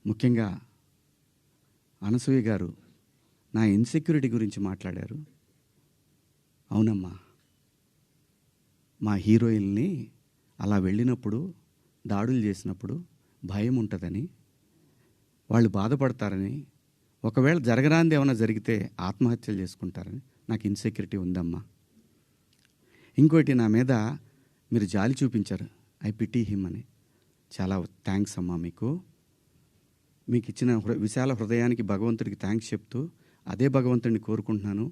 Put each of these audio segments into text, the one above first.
ముఖ్యంగా అనసూయ గారు నా ఇన్సెక్యూరిటీ గురించి మాట్లాడారు. అవునమ్మా, మా హీరోయిన్ని అలా వెళ్ళినప్పుడు దాడులు చేసినప్పుడు భయం ఉంటుందని, వాళ్ళు బాధపడతారని, ఒకవేళ జరగరాంది ఏమైనా జరిగితే ఆత్మహత్యలు చేసుకుంటారని నాకు ఇన్సెక్యూరిటీ ఉందమ్మా. ఇంకోటి, నా మీద మీరు జాలి చూపించారు, ఐ పిటీ హిమ్ అని. చాలా థ్యాంక్స్ అమ్మా. మీకు ఇచ్చిన విశాల హృదయానికి భగవంతుడికి థ్యాంక్స్ చెప్తూ అదే భగవంతుడిని కోరుకుంటున్నాను.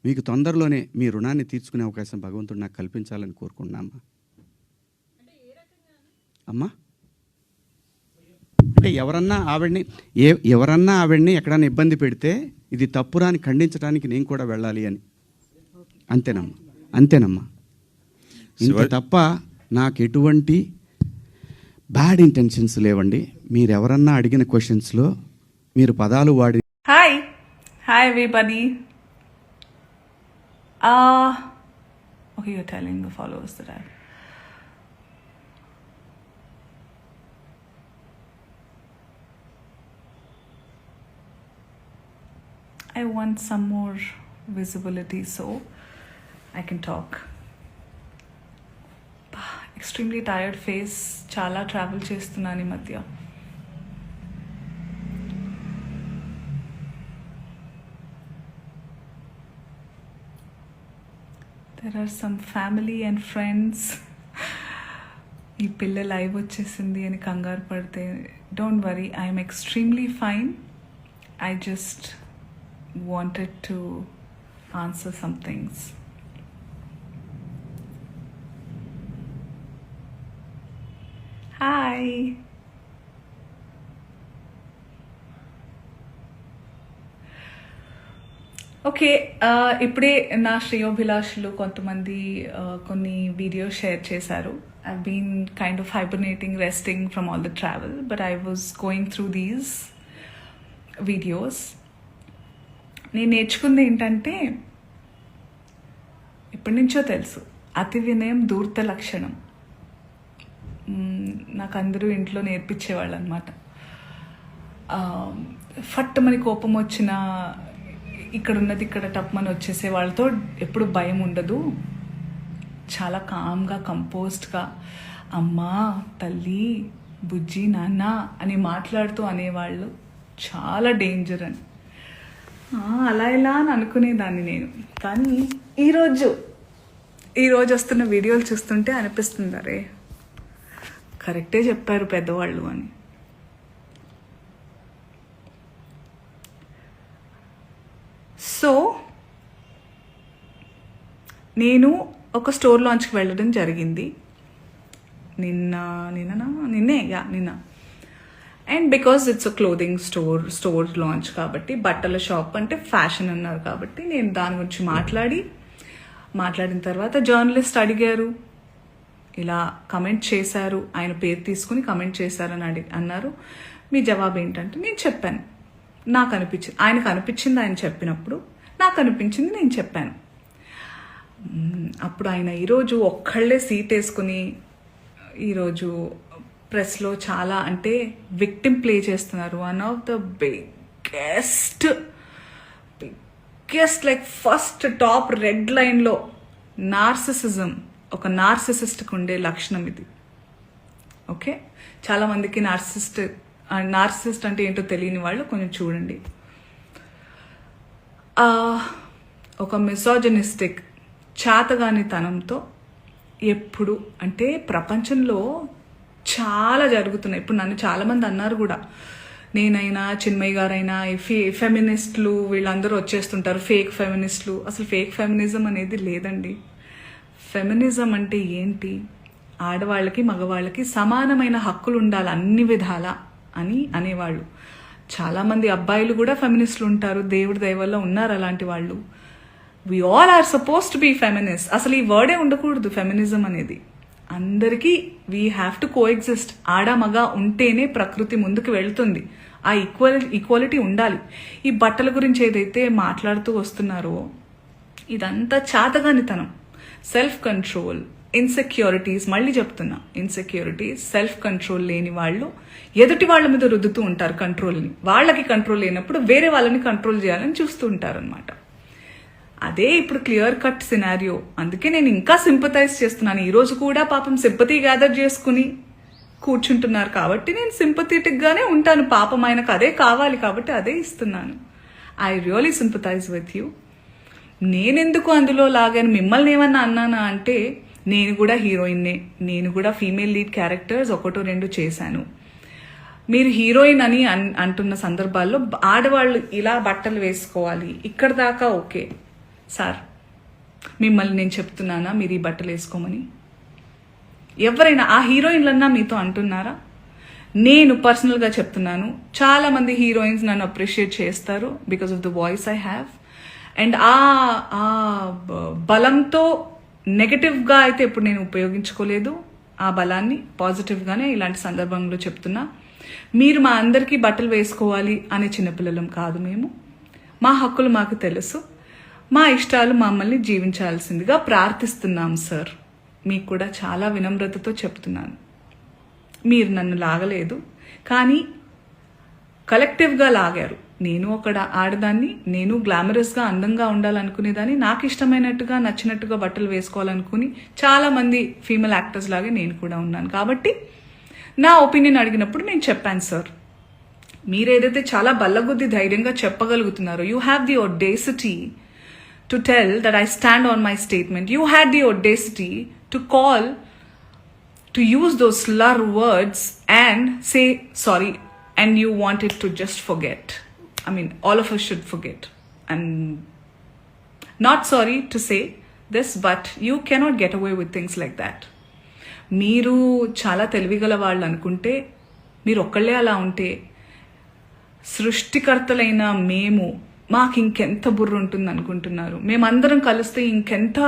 మీకు తొందరలోనే మీ రుణాన్ని తీర్చుకునే అవకాశం భగవంతుడు నాకు కల్పించాలని కోరుకుంటున్నామ్మా. అమ్మా, అంటే ఎవరన్నా ఆవిడ్ని ఎక్కడన్నా ఇబ్బంది పెడితే ఇది తప్పురాని ఖండించడానికి నేను కూడా వెళ్ళాలి అని. అంతేనమ్మా. ఇంత తప్ప నాకు ఎటువంటి బ్యాడ్ ఇంటెన్షన్స్ లేవండి. మీరెవరన్నా అడిగిన క్వశ్చన్స్లో మీరు పదాలు వాడి Hi everybody. Okay, you're telling the followers that I want some more visibility so I can talk. Extremely tired face. Chala travel చేస్తున్నాను ఈ మధ్య. There are some family and friends. ఈ పిల్ల లైవ్ వచ్చేసింది అని కంగారు పడితే, don't worry, I'm extremely fine. I just wanted to answer some things. Hi. Okay, ఇప్పుడే నా శ్రేయోభిలాషులు కొంతమంది కొన్ని వీడియోస్ షేర్ చేశారు. I been kind of hibernating, resting from all the travel, but I was going through these videos. నేను నేర్చుకుంది ఏంటంటే, ఇప్పటి నుంచో తెలుసు, అతి వినయం ధూర్త లక్షణం. నాకు అందరూ ఇంట్లో నేర్పించేవాళ్ళు అనమాట. ఫట్టమని కోపం వచ్చినా ఇక్కడ ఉన్నది ఇక్కడ టప్మని వచ్చేసే వాళ్ళతో ఎప్పుడు భయం ఉండదు. చాలా కామ్గా, కంపోజ్డ్గా అమ్మా, తల్లి, బుజ్జి, నాన్న అని మాట్లాడుతూ అనేవాళ్ళు చాలా డేంజర్ అని. అలా ఇలా అని అనుకునేదాన్ని నేను. కానీ ఈరోజు వస్తున్న వీడియోలు చూస్తుంటే అనిపిస్తుంది, అరే కరెక్టే చెప్పారు పెద్దవాళ్ళు అని. సో నేను ఒక స్టోర్ లాంచ్కి వెళ్ళడం జరిగింది నిన్న. And because it's a clothing store launch కాబట్టి, బట్టల షాప్ అంటే ఫ్యాషన్ అన్నారు కాబట్టి, నేను దాని గురించి మాట్లాడిన తర్వాత జర్నలిస్ట్ అడిగారు, ఇలా కమెంట్ చేశారు, ఆయన పేరు తీసుకుని కమెంట్ చేశారని అన్నారు. మీ జవాబు ఏంటంటే, నేను చెప్పాను, నాకు అనిపించింది, ఆయనకు అనిపించింది ఆయన చెప్పినప్పుడు, నాకు అనిపించింది నేను చెప్పాను. అప్పుడు ఆయన ఈరోజు ఒక్కళ్ళే సీట్ వేసుకుని ఈరోజు ప్రెస్లో చాలా అంటే విక్టిమ్ ప్లే చేస్తున్నారు. One of the biggest like first top red లైన్లో నార్సిసిజం, ఒక నార్సిసిస్ట్కి ఉండే లక్షణం ఇది. ఓకే, చాలామందికి నార్సిసిస్ట్ అంటే ఏంటో తెలియని వాళ్ళు కొంచెం చూడండి. ఒక మిసోజనిస్టిక్ చాతగానితనంతో ఎప్పుడు అంటే ప్రపంచంలో చాలా జరుగుతున్నాయి. ఇప్పుడు నన్ను చాలామంది అన్నారు కూడా, నేనైనా చిన్మయ్య గారైనా ఫెమినిస్టులు వీళ్ళందరూ వచ్చేస్తుంటారు, ఫేక్ ఫెమినిస్టులు. అసలు ఫేక్ ఫెమినిజం అనేది లేదండి. ఫెమినిజం అంటే ఏంటి? ఆడవాళ్ళకి మగవాళ్ళకి సమానమైన హక్కులు ఉండాలి అన్ని విధాల అని అనేవాళ్ళు. చాలామంది అబ్బాయిలు కూడా ఫెమినిస్టులు ఉంటారు, దేవుడి దయ వల్ల ఉన్నారు అలాంటి వాళ్ళు. We all are suppose to be feminist. అసలు ఈ వర్డే ఉండకూడదు ఫెమినిజం అనేది. అందరికీ we have to coexist. ఆడ మగ ఉంటేనే ప్రకృతి ముందుకు వెళ్తుంది. ఆ ఈక్వాలిటీ ఉండాలి. ఈ బట్టల గురించి ఏదైతే మాట్లాడుతూ వస్తున్నారో ఇదంతా చాతగానితనం, సెల్ఫ్ కంట్రోల్, ఇన్సెక్యూరిటీస్, మళ్ళీ చెప్తున్నా, ఇన్సెక్యూరిటీస్, సెల్ఫ్ కంట్రోల్ లేని వాళ్ళు ఎదుటి వాళ్ళ మీద రుద్దుతూ ఉంటారు కంట్రోల్ని. వాళ్ళకి కంట్రోల్ లేనప్పుడు వేరే వాళ్ళని కంట్రోల్ చేయాలని చూస్తూ ఉంటారు అనమాట. అదే ఇప్పుడు క్లియర్ కట్ సినారియో. అందుకే నేను ఇంకా సింపథైజ్ చేస్తున్నాను. ఈరోజు కూడా పాపం సింపతి గ్యాదర్ చేసుకుని కూర్చుంటున్నారు కాబట్టి నేను సింపథెటిక్ గానే ఉంటాను. పాపం ఆయనకు అదే కావాలి కాబట్టి అదే ఇస్తున్నాను. I really sympathise with you. నేనెందుకు అందులో లాగాను, మిమ్మల్ని ఏమన్నా అన్నానా అంటే, నేను కూడా హీరోయిన్నే, నేను కూడా ఫీమేల్ లీడ్ క్యారెక్టర్స్ 1-2 చేశాను. మీరు హీరోయిన్ అని అంటున్న సందర్భాల్లో ఆడవాళ్ళు ఇలా బట్టలు వేసుకోవాలి, ఇక్కడ దాకా ఓకే సార్. మిమ్మల్ని నేను చెప్తున్నానా మీరు ఈ బట్టలు వేసుకోమని? ఎవరైనా ఆ హీరోయిన్లన్నా మీతో అంటున్నారా? నేను పర్సనల్గా చెప్తున్నాను, చాలా మంది హీరోయిన్స్ నన్ను అప్రిషియేట్ చేస్తారు because of the voice I have. And ఆ బలంతో నెగటివ్గా అయితే ఇప్పుడు నేను ఉపయోగించుకోలేదు. ఆ బలాన్ని పాజిటివ్గానే ఇలాంటి సందర్భంలో చెప్తున్నా. మీరు మా అందరికీ బట్టలు వేసుకోవాలి అనే చిన్నపిల్లలం కాదు మేము. మా హక్కులు మాకు తెలుసు, మా ఇష్టాలు మమ్మల్ని జీవించాల్సిందిగా ప్రార్థిస్తున్నాం సార్. మీకు కూడా చాలా వినమ్రతతో చెప్తున్నాను. మీరు నన్ను లాగలేదు, కానీ కలెక్టివ్గా లాగారు. నేను ఒక ఆడదాన్ని, నేను గ్లామరస్గా అందంగా ఉండాలనుకునేదాన్ని, నాకు ఇష్టమైనట్టుగా నచ్చినట్టుగా బట్టలు వేసుకోవాలనుకుని చాలా మంది ఫీమేల్ యాక్టర్స్ లాగే నేను కూడా ఉన్నాను. కాబట్టి నా ఒపీనియన్ అడిగినప్పుడు నేను చెప్పాను సార్. మీరేదైతే చాలా బల్లగుద్ది ధైర్యంగా చెప్పగలుగుతున్నారో, you have the audacity to tell that I stand on my statement. You had the audacity to call, to use those slur words and say sorry, and you wanted to just forget. I mean, all of us should forget. I'm not sorry to say this, but you cannot get away with things like that. మీరు చాలా తెలివిగల వాళ్ళు అనుకుంటే, మీరు ఒక్కళ్ళే అలా ఉంటే, సృష్టికర్తలైన మేము మాకు ఇంకెంత బుర్ర ఉంటుంది అనుకుంటున్నారు? మేమందరం కలిస్తే ఇంకెంత,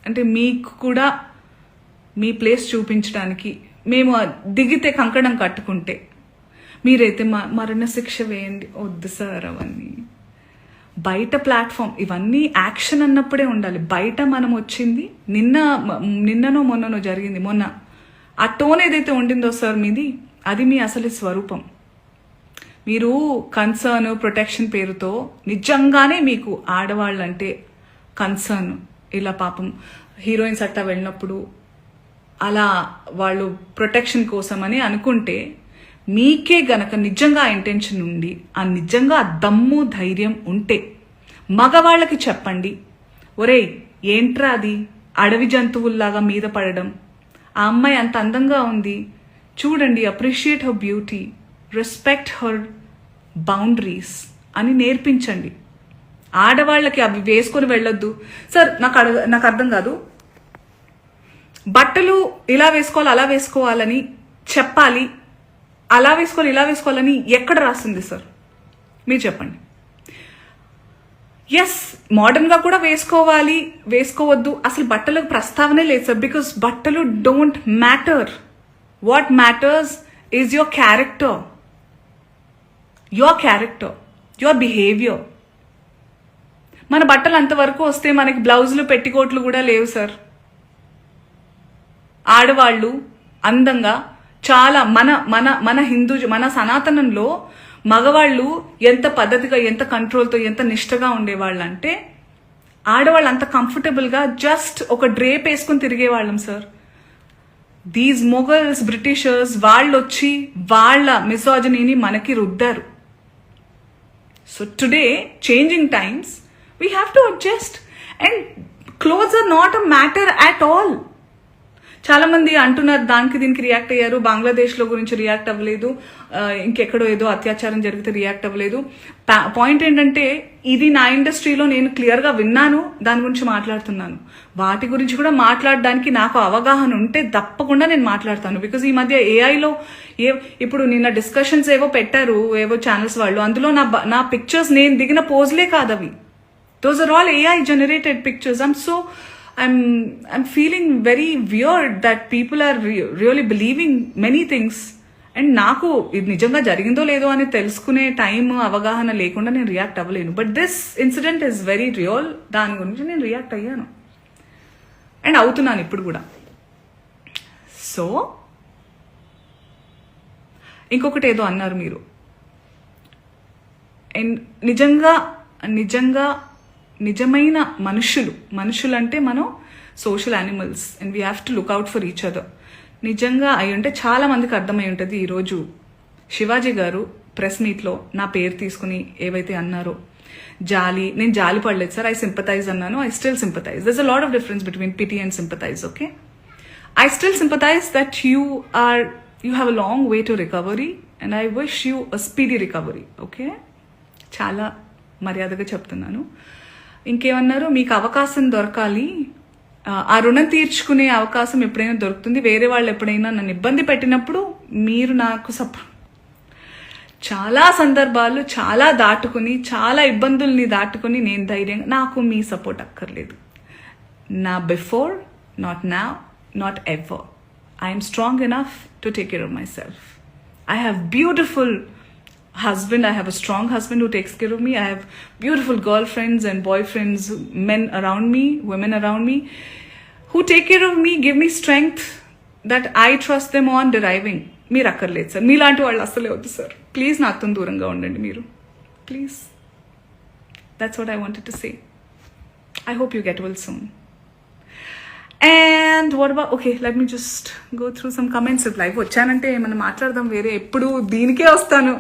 అంటే మీకు కూడా మీ ప్లేస్ చూపించడానికి మేము దిగితే కంకణం కట్టుకుంటే, మీరైతే మరణ శిక్ష వేయండి. వద్దు సార్ అవన్నీ. బయట ప్లాట్ఫామ్ ఇవన్నీ యాక్షన్ అన్నప్పుడే ఉండాలి. బయట మనం వచ్చింది నిన్ననో మొన్ననో జరిగింది. మొన్న ఆ టోన్ ఏదైతే ఉండిందో సార్ మీది, అది మీ అసలు స్వరూపం. మీరు కన్సర్న్, ప్రొటెక్షన్ పేరుతో నిజంగానే మీకు ఆడవాళ్ళంటే కన్సర్న్, ఇలా పాపం హీరోయిన్స్ అట్టా వెళ్ళినప్పుడు అలా వాళ్ళు ప్రొటెక్షన్ కోసం అని అనుకుంటే, మీకే గనక నిజంగా ఇంటెన్షన్ ఉండి, ఆ నిజంగా దమ్ము ధైర్యం ఉంటే మగవాళ్ళకి చెప్పండి, ఒరేయ్ ఏంట్రా అది అడవి జంతువుల్లాగా మీద పడడం, ఆ అమ్మాయి అంత అందంగా ఉంది చూడండి, appreciate her beauty, respect her boundaries అని నేర్పించండి. ఆడవాళ్ళకి అవి వేసుకొని వెళ్ళొద్దు సార్. నాకు అర్థం కాదు, బట్టలు ఇలా వేసుకోవాలి అలా వేసుకోవాలని చెప్పాలి, అలా వేసుకోవాలి ఇలా వేసుకోవాలని ఎక్కడ రాస్తుంది సార్? మీరు చెప్పండి. ఎస్, మోడర్న్గా కూడా వేసుకోవాలి, వేసుకోవద్దు, అసలు బట్టలకు ప్రస్తావనే లేదు సార్. బికాస్ బట్టలు don't matter. What matters is your character, your behaviour. మన బట్టలు అంతవరకు వస్తే మనకి బ్లౌజులు పెట్టికోట్లు కూడా లేవు సార్. ఆడవాళ్ళు అందంగా చాలా మన మన సనాతనంలో మగవాళ్ళు ఎంత పద్ధతిగా, ఎంత కంట్రోల్తో, ఎంత నిష్టగా ఉండేవాళ్ళు అంటే, ఆడవాళ్ళు అంత కంఫర్టబుల్గా జస్ట్ ఒక డ్రేప్ వేసుకుని తిరిగేవాళ్ళం సార్. దీస్ మొఘల్స్, బ్రిటిషర్స్ వాళ్ళు వచ్చి వాళ్ళ మిసోజనీని మనకి రుద్దారు. So today changing times, we have to adjust. And clothes are not a matter at all. చాలా మంది అంటున్నారు దానికి దీనికి రియాక్ట్ అయ్యారు, బంగ్లాదేశ్లో గురించి రియాక్ట్ అవ్వలేదు, ఇంకెక్కడో ఏదో అత్యాచారం జరిగితే రియాక్ట్ అవ్వలేదు. పాయింట్ ఏంటంటే, ఇది నా ఇండస్ట్రీలో నేను క్లియర్గా విన్నాను, దాని గురించి మాట్లాడుతున్నాను. వాటి గురించి కూడా మాట్లాడడానికి నాకు అవగాహన ఉంటే తప్పకుండా నేను మాట్లాడతాను. బికాజ్ ఈ మధ్య ఏఐలో ఇప్పుడు నిన్న డిస్కషన్స్ ఏవో పెట్టారు ఏవో ఛానల్స్ వాళ్ళు, అందులో నా పిక్చర్స్ నేను దిగిన పోజ్లే కాదవి. Those are all AI generated pictures. I'm feeling very weird that people are really believing many things. And నాకు ఇది నిజంగా జరిగిందో లేదో అని తెలుసుకునే టైం, అవగాహన లేకుండా నేను రియాక్ట్ అవ్వలేను. But this incident is very real. దాని గురించి నేను రియాక్ట్ అయ్యాను. అండ్ అవుతున్నాను ఇప్పుడు కూడా. సో ఇంకొకటి ఏదో అన్నారు మీరు, అండ్ నిజమైన మనుషులు అంటే మనం social animals and we have to look out for each other. నిజంగా అయి ఉంటే చాలా మందికి అర్థమై ఉంటుంది. ఈరోజు శివాజీ గారు ప్రెస్ మీట్లో నా పేరు తీసుకుని ఏవైతే అన్నారో, నేను జాలి పడలేదు సార్, ఐ సింపథైజ్ అన్నాను. I still sympathise. దర్స్ a lot of difference between pity and sympathise. Okay, I still sympathise that you have a long way to recovery and I wish you a speedy recovery. Okay, చాలా మర్యాదగా చెప్తున్నాను. ఇంకేమన్నారు, మీకు అవకాశం దొరకాలి, ఆ రుణం తీర్చుకునే అవకాశం ఎప్పుడైనా దొరుకుతుంది. వేరే వాళ్ళు ఎప్పుడైనా నన్ను ఇబ్బంది పెట్టినప్పుడు మీరు నాకు చాలా సందర్భాలు చాలా ఇబ్బందుల్ని దాటుకుని నేను ధైర్యంగా, నాకు మీ సపోర్ట్ అక్కర్లేదు. నా before, not now, not ever. I'm strong enough to take care of my self. I have beautiful husband. I have a strong husband who takes care of me. I have beautiful girlfriends and boyfriends, men around me, women around me, who take care of me, give me strength that I trust them on deriving. మీరు అక్కర్లేదు sir, మీలాంటి వాళ్ళు అస్సలే వద్దు sir. Please నాతో దూరంగా ఉండండి మీరు, please. That's what I wanted to say. I hope you get well soon. And what about, okay, let me just go through some comments. If live వచ్చానంటే ఏమైనా మాట్లాడదాం, వేరే ఎప్పుడు దీనికే వస్తాను.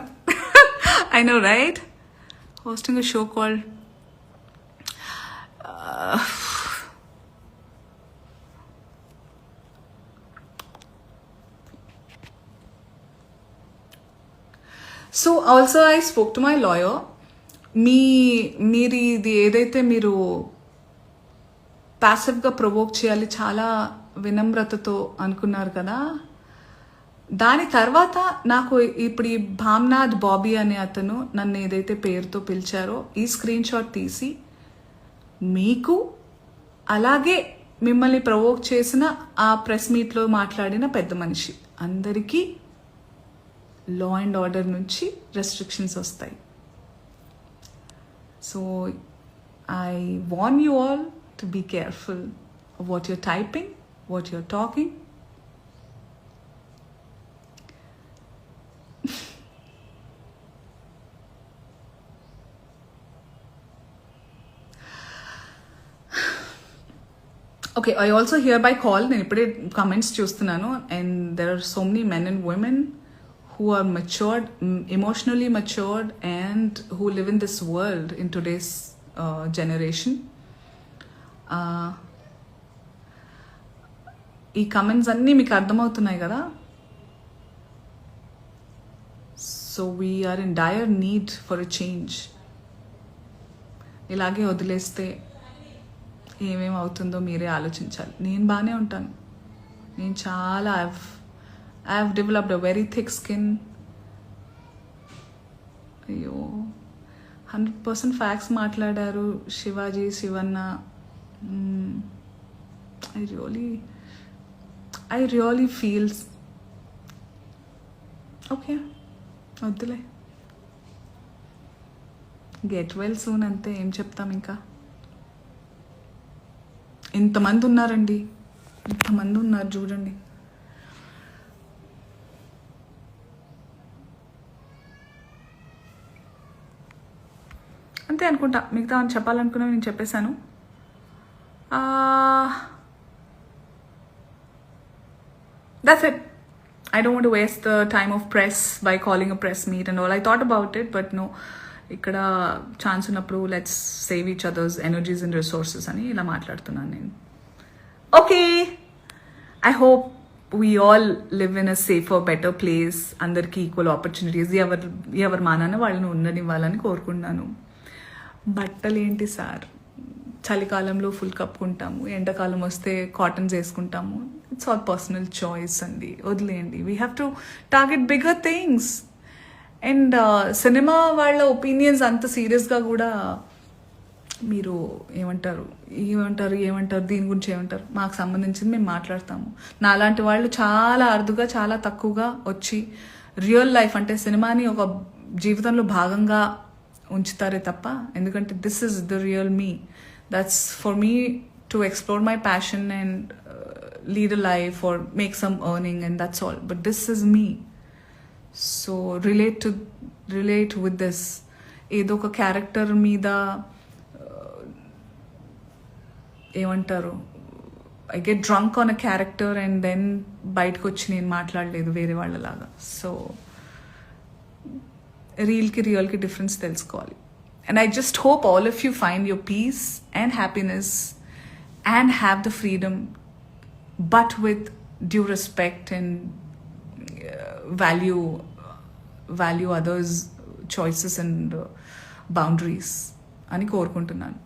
I know, right? Hosting a show called so also I spoke to my lawyer. మీరు ఇది ఏదైతే మీరు ప్యాసివ్గా ప్రొవోక్ చేయాలి చాలా వినమ్రతతో అనుకున్నారు కదా, దాని తర్వాత నాకు ఇప్పుడు ఈ భామ్నాథ్ బాబీ అనే అతను నన్ను ఏదైతే పేరుతో పిలిచారో ఈ స్క్రీన్ షాట్ తీసి మీకు అలాగే మిమ్మల్ని ప్రొవోక్ చేసిన ఆ ప్రెస్ మీట్లో మాట్లాడిన పెద్ద మనిషి అందరికీ లా అండ్ ఆర్డర్ నుంచి రెస్ట్రిక్షన్స్ వస్తాయి. So I warn you all to be careful of what you're typing, what you're talking. Okay, I also hereby call, నేను ఇప్పుడే comments చూస్తున్నాను, and there are so many men and women who are matured, emotionally matured, and who live in this world in today's generation. ఈ comments అన్నీ మీకు అర్థమవుతున్నాయి కదా. So we are in dire need for a change. ఇలాగే వదిలేస్తే ఏమేమి అవుతుందో మీరే ఆలోచించాలి. నేను బాగానే ఉంటాను, నేను చాలా I have developed a very thick skin. అయ్యో, 100% ఫ్యాక్ట్స్ మాట్లాడారు Shivaji, Shivanna. I really feels okay. వద్దులే, గెట్ వెల్ సూన్ అంతే. ఏం చెప్తాం ఇంకా. ఇంతమంది ఉన్నారండి, ఇంతమంది ఉన్నారు చూడండి. అంతే అనుకుంటా. మిగతా అని చెప్పాలనుకున్నవి నేను చెప్పేశాను. That's it. I don't want to waste the time of press by calling a press meet and all. I thought about it, but no. ఇక్కడ ఛాన్స్ ఉన్నప్పుడు let's save each others energies and resources అని ఇలా మాట్లాడుతున్నాను నేను. Okay, I hope we all live in a safer better place. అందరికీ equal opportunities ఎవరు మానాన వాళ్ళని ఉండనివ్వాలని కోరుకుంటున్నాను. బట్టలు ఏంటి సార్, చలికాలంలో ఫుల్ కప్పుకుంటాము, ఎండాకాలం వస్తే కాటన్స్ వేసుకుంటాము. ఇట్స్ ఆల్ పర్సనల్ చాయిస్ అండి, వదిలేయండి. We have to target bigger things. And cinema వాళ్ళ ఒపీనియన్స్ అంత సీరియస్గా కూడా మీరు ఏమంటారు దీని గురించి ఏమంటారు, మాకు సంబంధించింది మేము మాట్లాడతాము. నాలాంటి వాళ్ళు చాలా అరుదుగా, చాలా తక్కువగా వచ్చి రియల్ లైఫ్ అంటే సినిమాని ఒక జీవితంలో భాగంగా ఉంచుతారే తప్ప, ఎందుకంటే this is the real me. That's for me to explore my passion and lead a life or make some earning, and that's all. But this is me. So relate with this. ఏదో ఒక character మీద ఏమంటారు, I get drunk on a character and then బయటకు వచ్చి నేను మాట్లాడలేదు వేరే వాళ్ళలాగా. సో రియల్కి డిఫరెన్స్ తెలుసుకోవాలి. And I just hope all of you find your peace and happiness and have the freedom, but with due respect and value others' choices and boundaries అని కోరుకుంటున్నాను.